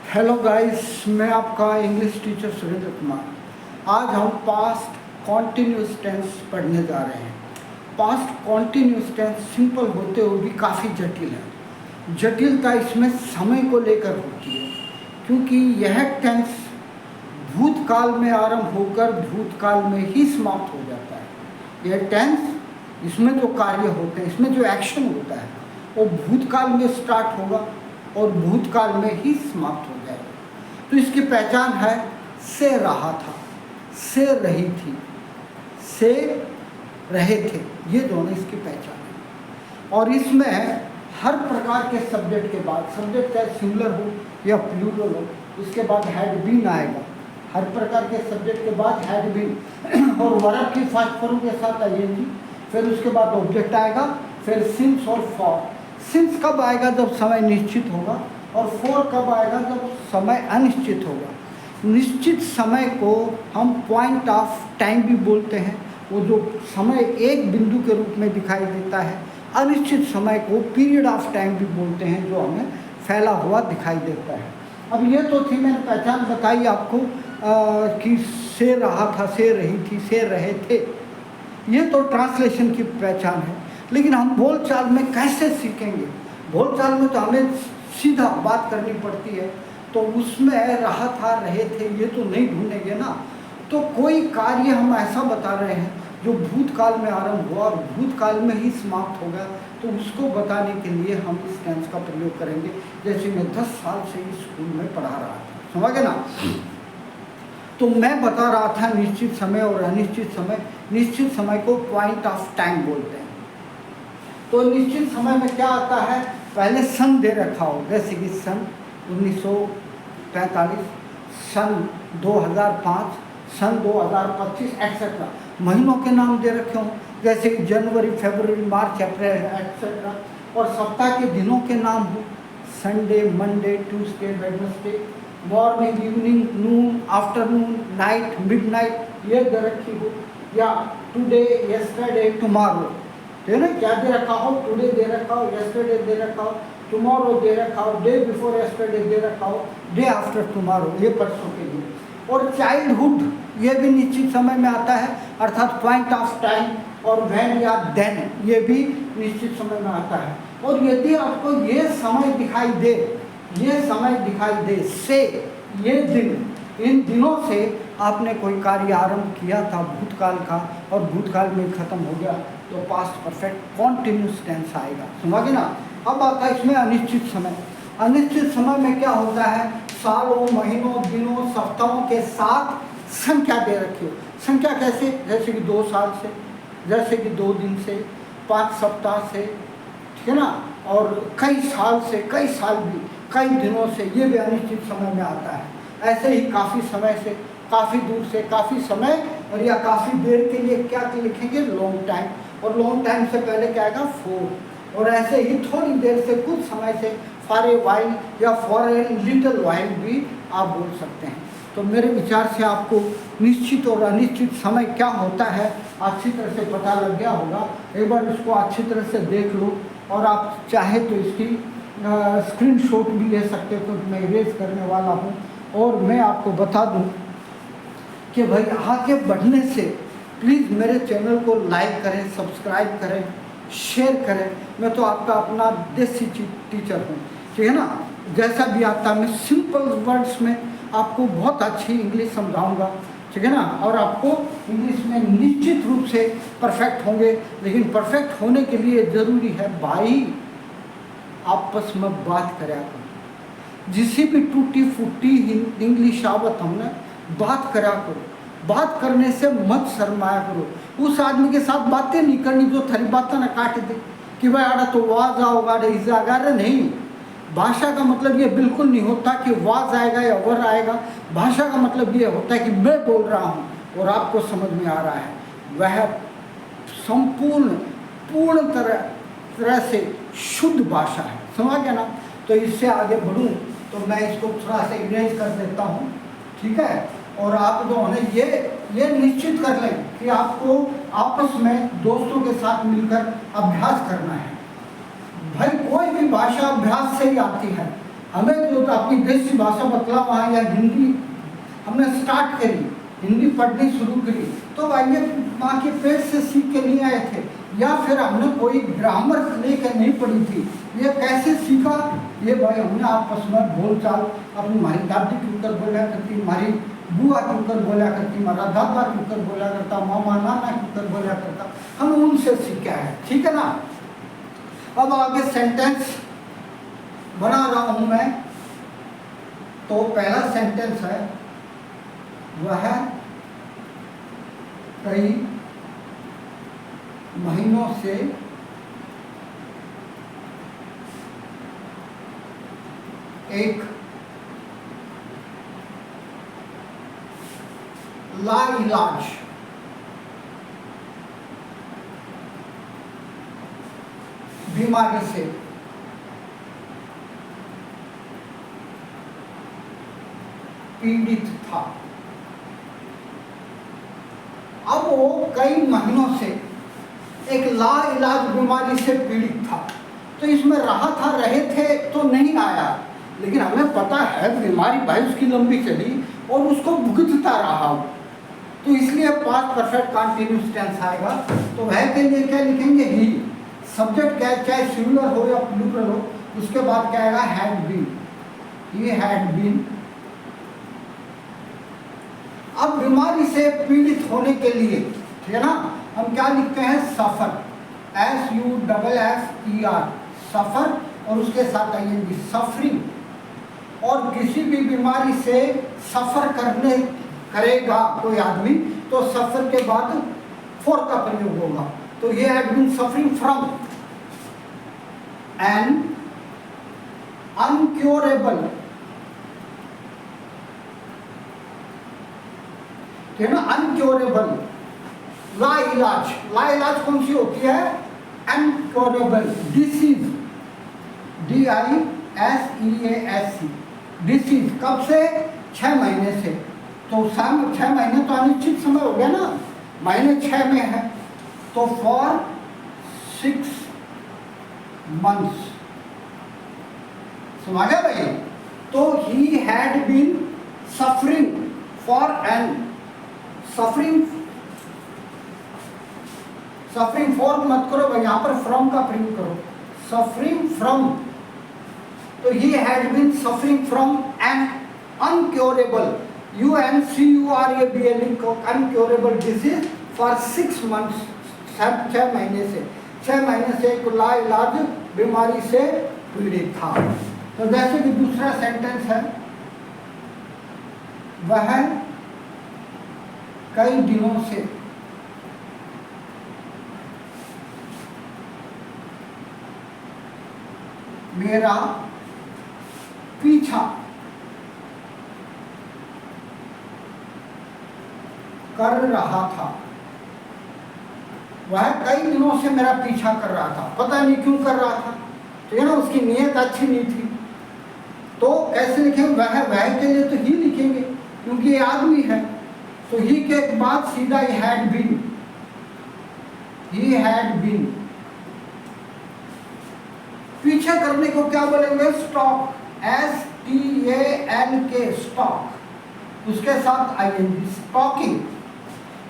Hello guys, मैं आपका English teacher Surendra Kumar. आज हम पास्ट कॉन्टिन्यूस टेंस पढ़ने जा रहे हैं। पास्ट कॉन्टिन्यूस टेंस सिंपल होते हुए भी काफ़ी जटिल है। जटिलता इसमें समय को लेकर होती है, क्योंकि यह टेंस भूतकाल में आरंभ होकर भूतकाल में ही समाप्त हो जाता है। यह टेंस, इसमें जो कार्य होते हैं, इसमें जो एक्शन होता है, वो भूतकाल में स्टार्ट होगा और भूतकाल में ही समाप्त हो जाएगा। तो इसकी पहचान है से रहा था, से रही थी, से रहे थे, ये दोनों इसकी पहचान है। और इसमें हर प्रकार के सब्जेक्ट के बाद, सब्जेक्ट चाहे सिंगुलर हो या प्लूरल हो, उसके बाद हैड बीन आएगा। हर प्रकार के सब्जेक्ट के बाद हैड बीन और वर्ब की फर्स्ट फॉर्म के साथ आईएनजी, फिर उसके बाद ऑब्जेक्ट आएगा, फिर सिंस और फॉर। सिंस कब आएगा? जब समय निश्चित होगा। और फॉर कब आएगा? जब समय अनिश्चित होगा। निश्चित समय को हम पॉइंट ऑफ टाइम भी बोलते हैं, वो जो समय एक बिंदु के रूप में दिखाई देता है। अनिश्चित समय को पीरियड ऑफ टाइम भी बोलते हैं, जो हमें फैला हुआ दिखाई देता है। अब ये तो थी, मैंने पहचान बताई आपको कि से रहा था, से रही थी, से रहे थे। ये तो ट्रांसलेशन की पहचान है। लेकिन हम बोलचाल में कैसे सीखेंगे? बोलचाल में तो हमें सीधा बात करनी पड़ती है, तो उसमें रहा था, रहे थे, ये तो नहीं ढूंढेंगे ना। तो कोई कार्य हम ऐसा बता रहे हैं जो भूतकाल में आरंभ हुआ और भूतकाल में ही समाप्त हो गया, तो उसको बताने के लिए हम इस टेंस का प्रयोग करेंगे। जैसे मैं 10 साल से इस स्कूल में पढ़ा रहा था, समझ ना। तो मैं बता रहा था निश्चित समय और अनिश्चित समय। निश्चित समय को पॉइंट ऑफ टाइम बोलते हैं। तो निश्चित समय में क्या आता है? पहले सन दे रखा हो, जैसे कि सन 1945, सन 2005, सन 2025 एक्सेट्रा। महीनों के नाम दे रखे हों, जैसे कि जनवरी, फरवरी, मार्च, अप्रैल एक्सेट्रा। और सप्ताह के दिनों के नाम हो, Sunday, Monday, Tuesday, Wednesday, morning, evening, noon, afternoon, night, midnight, ये दे रखी हो। या टुडे, यस्टरडे, टुमारो, है ना, क्या दे रखा हो? टुडे दे रखा हो, यस्टरडे दे रखा हो, टुमारो दे रखा हो, डे बिफोर यस्टरडे दे रखा हो, डे आफ्टर टुमारो, ये परसों के लिए। और चाइल्डहुड, ये भी निश्चित समय में आता है, अर्थात पॉइंट ऑफ टाइम। और व्हेन या देन, ये भी निश्चित समय में आता है। और यदि आपको ये समय दिखाई दे, ये समय दिखाई दे, से ये दिन, इन दिनों से आपने कोई कार्य आरंभ किया था भूतकाल का और भूतकाल में खत्म हो गया, तो पास्ट परफेक्ट कॉन्टिन्यूस टेंस आएगा, समझे ना। अब आता है इसमें अनिश्चित समय। अनिश्चित समय में क्या होता है? सालों, महीनों, दिनों, सप्ताहों के साथ संख्या दे रखी हो। संख्या कैसे? जैसे कि 2 साल से, जैसे कि 2 दिन से, 5 सप्ताह से, ठीक है ना। और कई साल से, कई साल भी, कई दिनों से, ये भी अनिश्चित समय में आता है। ऐसे ही काफ़ी समय से, काफ़ी दूर से, काफ़ी समय और या काफ़ी देर के लिए क्या लिखेंगे? Long time. और लॉन्ग टाइम से पहले क्या आएगा? फॉर। और ऐसे ही थोड़ी देर से, कुछ समय से, फॉर ए वाइल या फॉर ए लिटिल वाइल भी आप बोल सकते हैं। तो मेरे विचार से आपको निश्चित और अनिश्चित समय क्या होता है अच्छी तरह से पता लग गया होगा। एक बार इसको अच्छी तरह से देख लो, और आप चाहे तो इसकी स्क्रीनशॉट भी ले सकते हो, क्योंकि मैं इरेज करने वाला हूँ। और मैं आपको बता दूँ कि भाई आगे बढ़ने से प्लीज़ मेरे चैनल को लाइक करें, सब्सक्राइब करें, शेयर करें। मैं तो आपका अपना देसी टीचर हूँ, ठीक है ना। जैसा भी आता है मैं सिंपल वर्ड्स में आपको बहुत अच्छी इंग्लिश समझाऊंगा, ठीक है ना। और आपको इंग्लिश में निश्चित रूप से परफेक्ट होंगे। लेकिन परफेक्ट होने के लिए ज़रूरी है भाई आपस में बात करें। जिसे भी टूटी फूटी इंग्लिश आवत हमने बात करा करो। बात करने से मत शर्माया करो। उस आदमी के साथ बातें नहीं करनी जो थारी बातें ना काट दे कि भाई आड़ा तो वाज आओगा, अरे नहीं। भाषा का मतलब ये बिल्कुल नहीं होता कि वाज आएगा या वर आएगा। भाषा का मतलब ये होता है कि मैं बोल रहा हूँ और आपको समझ में आ रहा है। वह संपूर्ण, पूर्ण तरह से शुद्ध भाषा है, समझ गया ना। तो इससे आगे बढ़ूँ तो मैं इसको थोड़ा सा इरेज कर देता हूँ, ठीक है। और आप दोनों ने ये निश्चित कर लें कि आपको आपस में दोस्तों के साथ मिलकर अभ्यास करना है। भाई कोई भी भाषा अभ्यास से ही आती है। हमें जो तो अपनी देसी भाषा बतलाओ वहाँ, या हिंदी हमने स्टार्ट करी, हिंदी पढ़नी शुरू करी, तो भाई ये माँ के पेट से सीख के नहीं आए थे, या फिर हमने कोई ग्रामर लेकर नहीं पढ़ी थी। ये कैसे सीखा? ये भाई हमने आपस में बोलचाल, अपनी हमारी दादी के ऊपर बोला करती, हमारी बुआ के ऊपर बोला करती, हमारा दादा के ऊपर बोला करता, मामा नाना के ऊपर बोला करता, हम उनसे सीखा है। ठीक है ना। अब आगे सेंटेंस बना रहा हूं मैं। तो पहला सेंटेंस है, वह कई महीनों से एक लाइलाज बीमारी से पीड़ित था। अब वो कई महीनों से एक लाइलाज बीमारी से पीड़ित था। तो इसमें रहा था, रहे थे तो नहीं आया, लेकिन हमें पता है बीमारी भाई उसकी लंबी चली और उसको भुगतता रहा। तो इसलिए पास्ट परफेक्ट कंटीन्यूअस टेंस आएगा। तो वह के लिए क्या लिखेंगे? ही। सब्जेक्ट क्या है, चाहे सिंगुलर हो या प्लूरल हो, उसके बाद क्या आएगा? Had been. He had been. अब बीमारी से पीड़ित होने के लिए, ठीक है ना, हम क्या लिखते हैं? सफर। SUFFER, सफर, और उसके साथ आएंगे सफरिंग। और किसी भी बीमारी से सफर करेगा कोई आदमी, तो सफर के बाद फॉर का प्रयोग होगा। तो ये had been suffering from an uncurable, है ना, अनक्योरेबल, लाइलाज। लाइलाज कौन सी होती है? Uncurable disease, DISEASE, disease. कब से? 6 महीने से। तो 6 महीने तो अनिश्चित समय हो गया ना, महीने 6 में है, तो फॉर 6 months। समझ गया भाई? तो he had been suffering for an, suffering for मत करो भाई, यहां पर फ्रॉम का प्रयोग करो, सफरिंग फ्रॉम। तो he had been suffering from an uncurable, UNCURABLE को अनक्योरेबल डिसीज फॉर 6 months, 6 महीने से, 6 महीने से एक लाइलाज बीमारी से पीड़ित था। तो जैसे कि दूसरा सेंटेंस है, वह कई दिनों से मेरा पीछा कर रहा था। वह कई दिनों से मेरा पीछा कर रहा था, पता नहीं क्यों कर रहा था, तो ये ना उसकी नीयत अच्छी नहीं थी। तो कैसे लिखेंगे? वह के लिए तो ही लिखेंगे क्योंकि ये आदमी है। तो ही के बाद सीधा he had been, he had been. पीछे करने को क्या बोलेंगे? स्टॉक, STALK, स्टॉक, उसके साथ आएंगे stalking.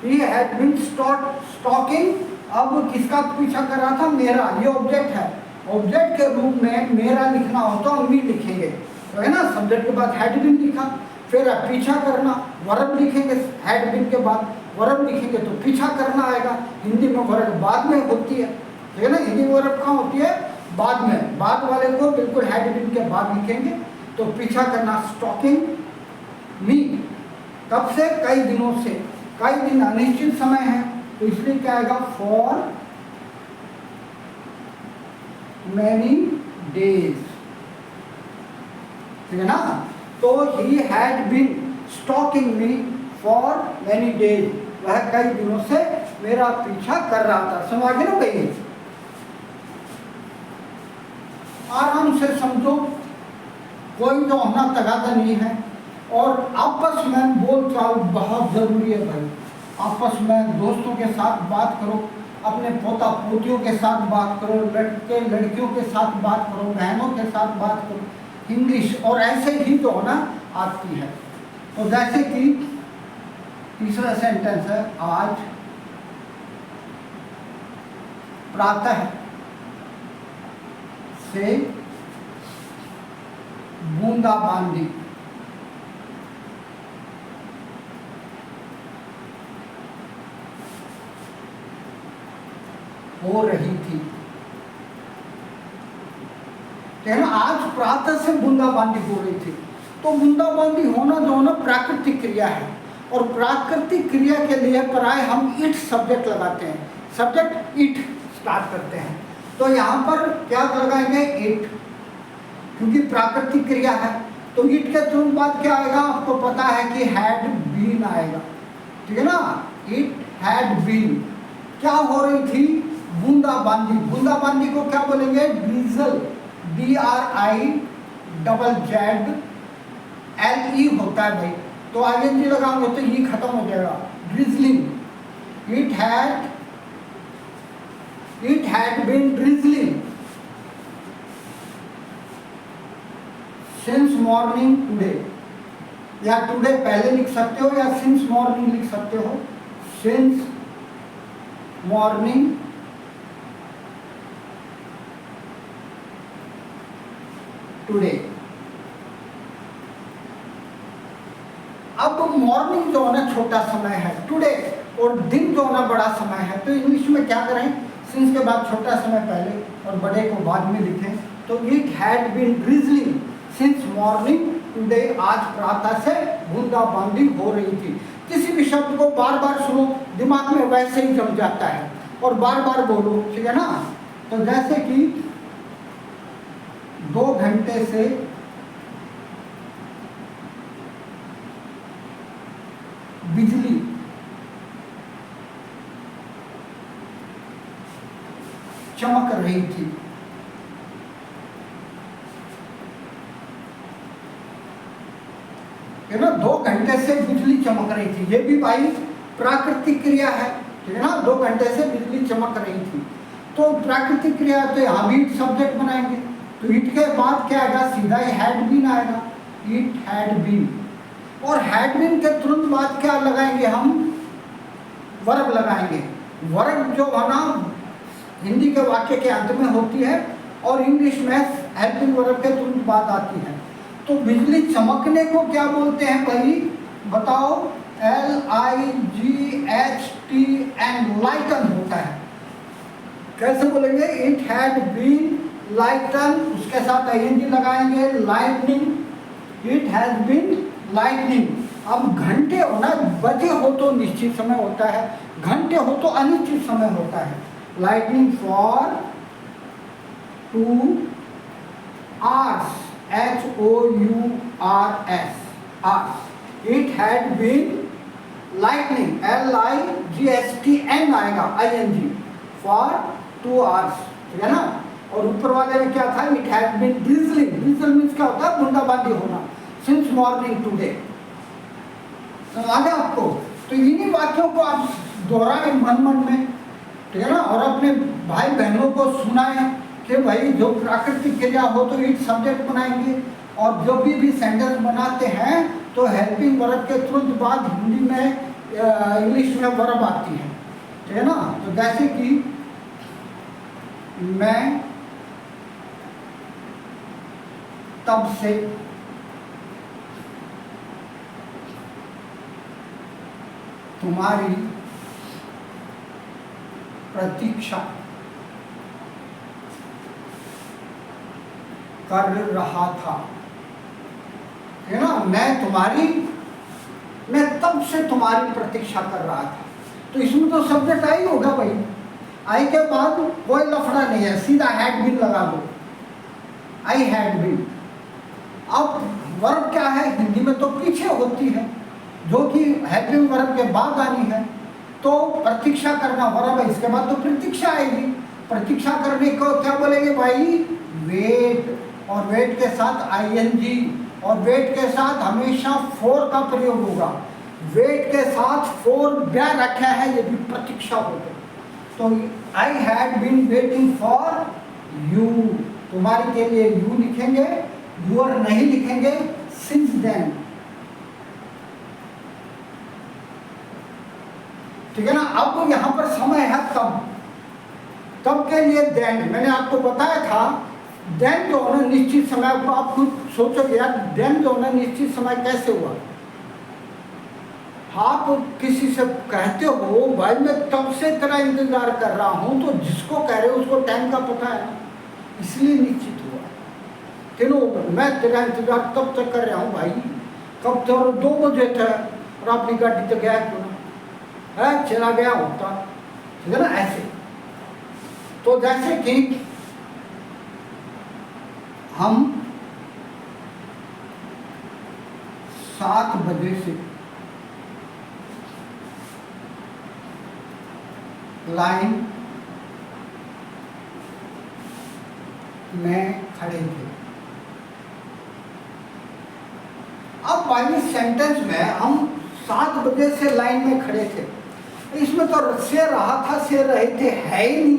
He had been stalking. अब किसका पीछा कर रहा था? मेरा। ये ऑब्जेक्ट है, ऑब्जेक्ट के रूप में मेरा लिखना हो तो मी लिखेंगे, तो है ना, सब्जेक्ट के बाद हैड बीन लिखा, फिर पीछा करना, वर्ब लिखेंगे, हैड बीन के बाद वर्ब लिखेंगे तो पीछा करना आएगा। हिंदी में वर्ब बाद में होती है, ठीक है ना, हिंदी में वर्ब कहाँ होती है? बाद में। बाद वाले को बिल्कुल हैड बीन के बाद लिखेंगे, तो पीछा करना स्टॉकिंग मी। कब से? कई दिनों से। कई दिन अनिश्चित समय है, तो इसलिए क्या आएगा? फॉर मैनी डेज, ठीक है ना। तो he had been stalking me for many days, वह कई दिनों से मेरा पीछा कर रहा था। समझ गए ना भाई? आराम से समझो, कोई जो होना तगादा नहीं है। और आपस में बोलचाल बहुत जरूरी है भाई। आपस में दोस्तों के साथ बात करो, अपने पोता पोतियों के साथ बात करो, लड़के लड़कियों के साथ बात करो, बहनों के साथ बात करो, इंग्लिश, और ऐसे ही जो होना आती है। तो जैसे कि तीसरा सेंटेंस है, आज प्रातः से बूंदाबांदी हो रही थी। है ना, आज प्रातः से बूंदाबांदी हो रही थी। तो बूंदाबांदी होना जो है ना प्राकृतिक क्रिया है, और प्राकृतिक क्रिया के लिए प्राय हम इट सब्जेक्ट लगाते हैं, सब्जेक्ट इट स्टार्ट करते हैं। तो यहाँ पर क्या लगाएंगे, इट, क्योंकि प्राकृतिक क्रिया है। तो इट के तुरंत बाद क्या आएगा, आपको पता है कि हैड बीन आएगा, ठीक है ना। इट हैड बीन, क्या हो रही थी, बूंदाबांदी। बूंदाबांदी को क्या बोलेंगे, ड्रिजल, DRIZZLE होता है भाई, तो ING लगाओगे तो ये खत्म हो जाएगा, drizzling. It had been drizzling since morning today, या टुडे पहले लिख सकते हो या सिंस मॉर्निंग लिख सकते हो, सिंस मॉर्निंग टुडे। अब मॉर्निंग जो है ना छोटा समय है, टुडे, और दिन जो है ना बड़ा समय है। तो इंग्लिश में क्या करें, सिंस के बाद छोटा समय पहले और बड़े को बाद में लिखें। तो it had been drizzling since morning today, आज प्रातः से बूंदाबांदी हो रही थी। किसी भी शब्द को बार बार सुनो, दिमाग में वैसे ही जम जाता है, और बार बार बोलो, ठीक है ना। तो जैसे कि 2 घंटे से बिजली चमक रही थी। है ना, 2 घंटे से बिजली चमक रही थी, ये भी भाई प्राकृतिक क्रिया है, ठीक है ना। 2 घंटे से बिजली चमक रही थी, तो प्राकृतिक क्रिया, तो यहाँ भी इट सब्जेक्ट बनाएंगे। तो इट के बाद क्या आएगा, सीधा ही हैड बीन आएगा, इट हैड बीन। और हैड बीन के तुरंत बाद क्या लगाएंगे हम, वर्ब लगाएंगे। वर्ब जो है ना हिंदी के वाक्य के अंत में होती है, और इंग्लिश में हेल्पिंग वर्ब के तुरंत बाद आती है। तो बिजली चमकने को क्या बोलते हैं भाई, बताओ, LIGHTN, लाइटन होता है। कैसे बोलेंगे, इट हैड बीन लाइटन, उसके साथ ING लगाएंगे, lightning, it has been lightning. अब घंटे हो ना, बजे हो तो निश्चित समय होता है, घंटे हो तो अनिश्चित समय होता है। Lightning for 2 hours, HOURS, it had been lightning, LIGHTN आएगा, ING फॉर 2 hours, ठीक है ना। और ऊपर वाले में क्या था, it had been drizzling, drizzle means क्या होता है, बूंदाबांदी होना, सिंस मॉर्निंग टुडे। समझ गया आपको। तो इन्हीं वाक्यों को आप दोहराएं मन में, ठीक है ना, और अपने भाई बहनों को सुनाएं कि भाई जो प्राकृतिक क्रिया हो तो इट सब्जेक्ट बनाएंगे, और जो भी सेंटेंस बनाते हैं तो हेल्पिंग वर्ब के तुरंत बाद हिंदी में इंग्लिश में वर्ब आती है, ठीक है ना। तो जैसे कि मैं तब से तुम्हारी प्रतीक्षा कर रहा था, है ना। मैं तब से तुम्हारी प्रतीक्षा कर रहा था। तो इसमें तो सब्जेक्ट आई होगा भाई, आई के बाद कोई लफड़ा नहीं है, सीधा हैड बीन लगा दो, आई हैड बीन। अब वर्ब क्या है, हिंदी में तो पीछे होती है, जो कि हेल्पिंग वर्ब के बाद आनी है। तो प्रतीक्षा करना वर्ब है, इसके बाद तो प्रतीक्षा आएगी। प्रतीक्षा करने को क्या बोलेंगे भाई, वेट, और वेट के साथ ING, और वेट के साथ हमेशा फॉर का प्रयोग होगा। वेट के साथ फॉर ब्या रखा है, ये भी प्रतीक्षा होगा। तो I had been waiting for you, तुम्हारे के लिए यू लिखेंगे, यूर नहीं लिखेंगे, सिंस देन। ठीक है ना। अब यहां पर समय है तब, तब के लिए देन। मैंने आपको बताया था देन जो होना निश्चित समय, को आप खुद सोचोगे यार देन जो होना निश्चित समय कैसे हुआ। आप किसी से कहते हो भाई मैं तब से तेरा इंतजार कर रहा हूं, तो जिसको कह रहे हो उसको टाइम का पता है, इसलिए निश्चित हुआ। तीनों मैं तेरा इंतजार तब तक कर रहा हूं भाई, कब तो 2 बजे था और अपनी गाड़ी तक गया क्यों ना है, चला गया होता। ठीक है ना। ऐसे तो जैसे कि हम 7 बजे से लाइन में खड़े थे। अब पहले सेंटेंस में हम 7 बजे से लाइन में खड़े थे, इसमें तो से रहा था, से रहे थे है ही नहीं।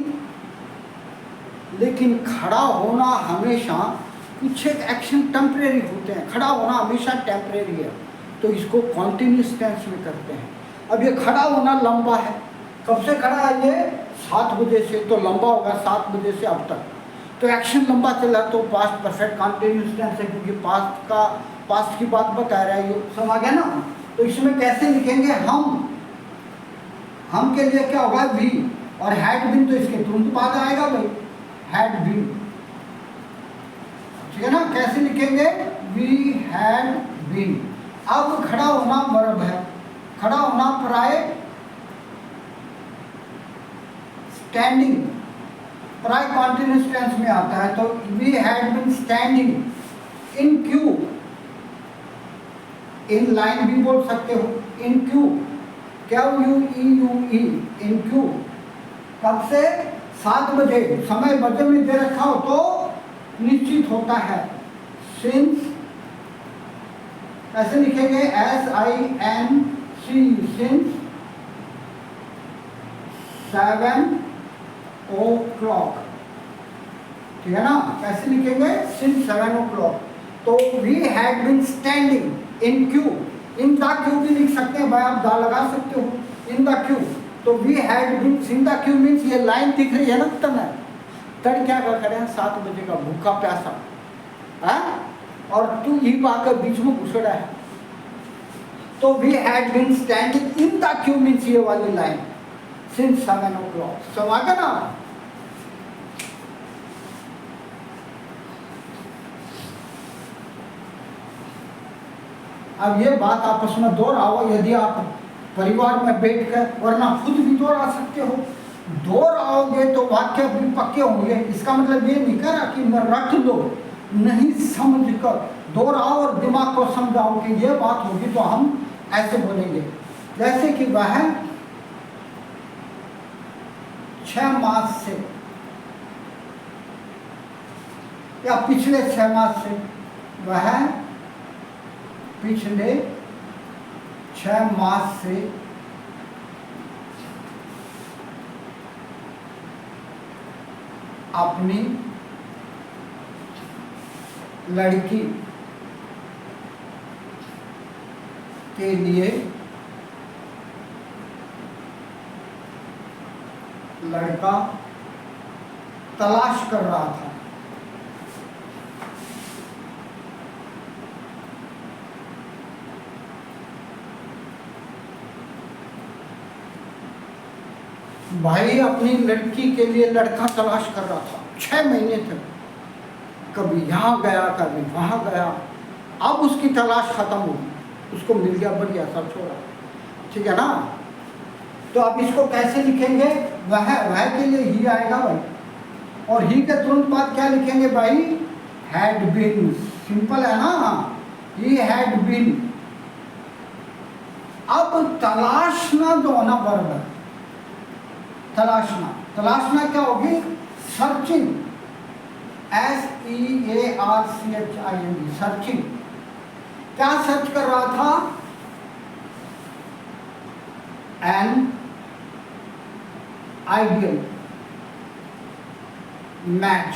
लेकिन खड़ा होना हमेशा, कुछ एक एक्शन टेम्परेरी होते हैं, खड़ा होना हमेशा टेम्परेरी है, तो इसको कॉन्टिन्यूस टेंस में करते हैं। अब ये खड़ा होना लंबा है, कब से खड़ा है ये 7 बजे से, तो लंबा होगा 7 बजे से अब तक। तो एक्शन लंबा चला तो पास्ट परफेक्ट कॉन्टिन्यूस टेंस है, क्योंकि पास्ट की बात बता रहा है ये, समझ गया ना। तो इसमें कैसे लिखेंगे हम के लिए क्या होगा भी, और हैड बीन तो इसके तुरंत बाद आएगा भाई, हैड बीन। ठीक है ना। कैसे लिखेंगे, वी हैड बीन। अब खड़ा होना वर्ब है, खड़ा होना प्राय स्टैंडिंग, प्राय कॉन्टिन्यूस टेंस में आता है, तो we had been standing in queue, in line भी बोल सकते हो, in queue, QUEUE, in queue. कब से 7 बजे, समय बजे में दे रखा हो तो निश्चित होता है। सिंस ऐसे लिखेंगे SINC, सिंस 7 o'clock। ठीक है ना। कैसे लिखेंगे, सिंस 7 o'clock। तो we had been standing in queue, in the queue भी लिख सकते हैं भाई, आप दा लगा सकते हो, इन द क्यू। तो we had been in the queue means ये लाइन दिख रही है ना, तड़ क्या कर खड़े हैं 7 बजे का भूखा प्यासा है, और तू ही पाकर बीच में घुसड़ा है। तो we had been standing in the queue means ये वाली लाइन, सिंस 7 o'clock। समझ गए ना। अब ये बात आपस में दोहराओ, यदि आप परिवार में बैठकर, वरना खुद भी दोहरा सकते हो। दोहराओगे तो वाक्य भी पक्के होंगे। इसका मतलब ये नहीं करा कि मैं रट लो, नहीं समझ कर दोहराओ और दिमाग को समझाओ कि ये बात होगी तो हम ऐसे बोलेंगे। जैसे कि वह 6 मास से या पिछले 6 मास से, वह पिछले 6 मास से अपनी लड़की के लिए लड़का तलाश कर रहा था। भाई अपनी लड़की के लिए लड़का तलाश कर रहा था 6 महीने तक, कभी यहाँ गया कभी वहाँ गया। अब उसकी तलाश खत्म हो गई, उसको मिल गया, बढ़िया सब छोड़ा। ठीक है ना। तो अब इसको कैसे लिखेंगे, वह के लिए ही आएगा भाई, और ही के तुरंत बाद क्या लिखेंगे भाई, हैड बीन। सिंपल है ना, ही हैड बीन। अब तलाशना जो होना वर्ब है, तलाशना क्या होगी, सर्चिंग, SEARCHING, सर्चिंग। क्या सर्च कर रहा था, an ideal match,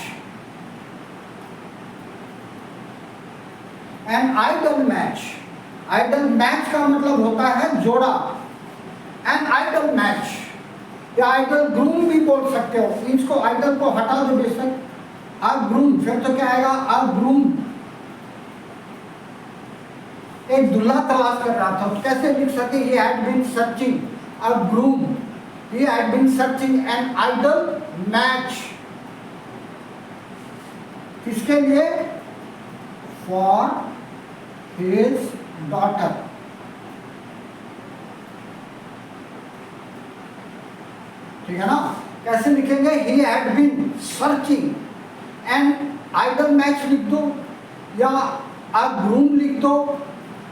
an ideal match, ideal match का मतलब होता है जोड़ा, एन आइडल मैच या आइडल ग्रूम भी बोल सकते हो। इसको आइडल को हटा दो बेशक, अ ग्रूम, फिर तो क्या आएगा, अ ग्रूम। एक दूल्हा तलाश कर रहा था, तो कैसे लिख सकते, he had been searching a groom, he had been searching an idol match, किसके लिए, for his daughter। ठीक है ना, कैसे लिखेंगे, he had been searching an idol match लिख दो, या a groom लिख दो,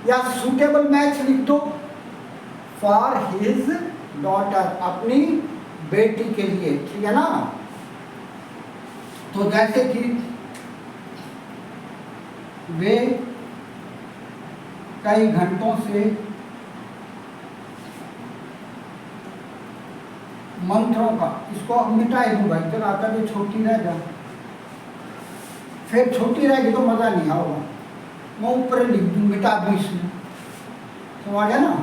या suitable match लिख दो for his daughter, अपनी बेटी के लिए। ठीक है ना, तो जैसे कि वे कई घंटों से मंत्रों का, इसको मिटा ही दूँ भाई, फिर आता है छोटी रह जा, फिर छोटी रहेगी तो मज़ा नहीं आएगा, मैं ऊपर लिख दूँ, मिटा दूँ इसमें, समझ गया ना।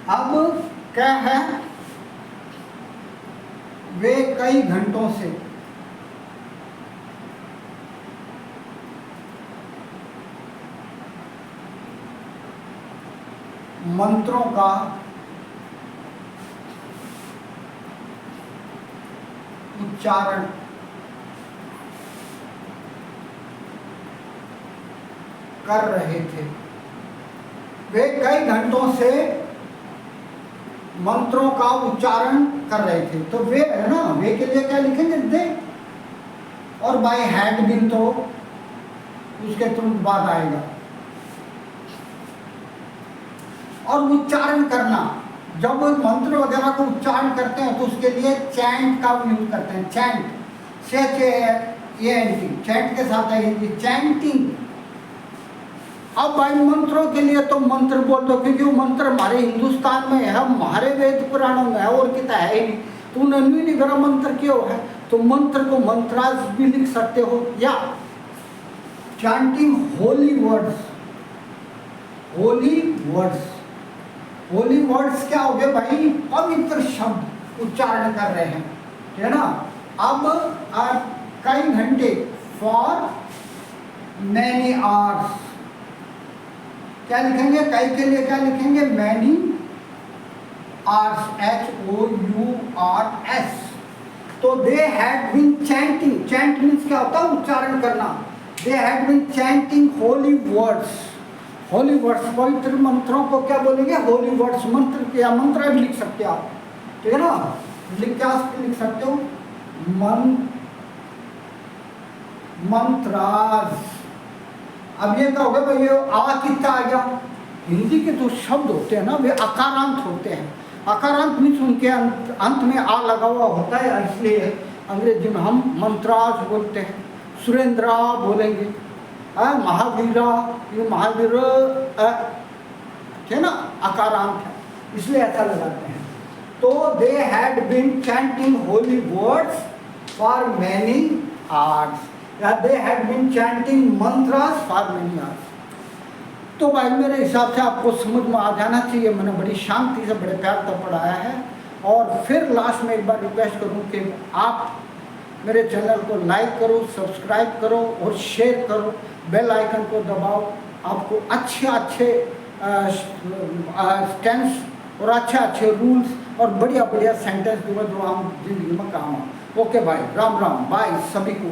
अब क्या है, वे कई घंटों से मंत्रों का उच्चारण कर रहे थे, वे कई घंटों से मंत्रों का उच्चारण कर रहे थे। तो वे है ना, वे के लिए क्या लिखेंगे, दे, और बाय हैड बीन तो उसके तुरंत बाद आएगा। और उच्चारण करना, जब मंत्र वगैरह को उच्चारण करते हैं तो उसके लिए चैंट का यूज करते हैं, चैंट, चैंट के साथ आएगी चैंटिंग। अब भाई मंत्रों के लिए तो मंत्र बोल दो, क्योंकि वो मंत्र हमारे हिंदुस्तान में है, हमारे वेद पुराणों में है, और कितना है ही नहीं, तो उन्होंने निगरा मंत्र क्यों है, तो मंत्र को मंत्रास भी लिख सकते हो, या chanting holy words, holy words, holy words क्या हो गए भाई, पवित्र शब्द उच्चारण कर रहे हैं, ठीक है ना। अब कई घंटे, फॉर मैनी आवर्स, क्या लिखेंगे, कई के लिए क्या लिखेंगे, मैनी आवर्स, HOURS। तो they had been chanting, chant means क्या होता है, उच्चारण करना, they had been chanting holy words, holy words, पवित्र मंत्रों को क्या बोलेंगे, होली वर्ड्स, मंत्र या मंत्र भी लिख सकते हो आप, ठीक है ना, लिख सकते हो, मंत्रास। अब ये क्या हो गया भाई, ये आ कितना आ गया, हिंदी के जो शब्द होते हैं ना वे अकारांत होते हैं, अकारांत मीन्स उनके अंत में आ लगा हुआ होता है, इसलिए अंग्रेजी में हम मंत्रास बोलते हैं, सुरेंद्रा बोलेंगे, महावीरा, ये महावीर है ना, अकारांत है, इसलिए ऐसा लगाते हैं। तो they had been chanting holy words for many hours, या they had been chanting mantras for many hours. तो भाई मेरे हिसाब से आपको समझ में आ जाना चाहिए, मैंने बड़ी शांति से बड़े प्यार से पढ़ाया है। और फिर लास्ट में एक बार रिक्वेस्ट करूं कि आप मेरे चैनल को लाइक करो, सब्सक्राइब करो और शेयर करो, बेल आइकन को दबाओ, आपको अच्छे टेंस और अच्छे रूल्स और बढ़िया सेंटेंस दूंगा जो हम जिंदगी में काम हो। ओके भाई, राम राम, बाय सभी को।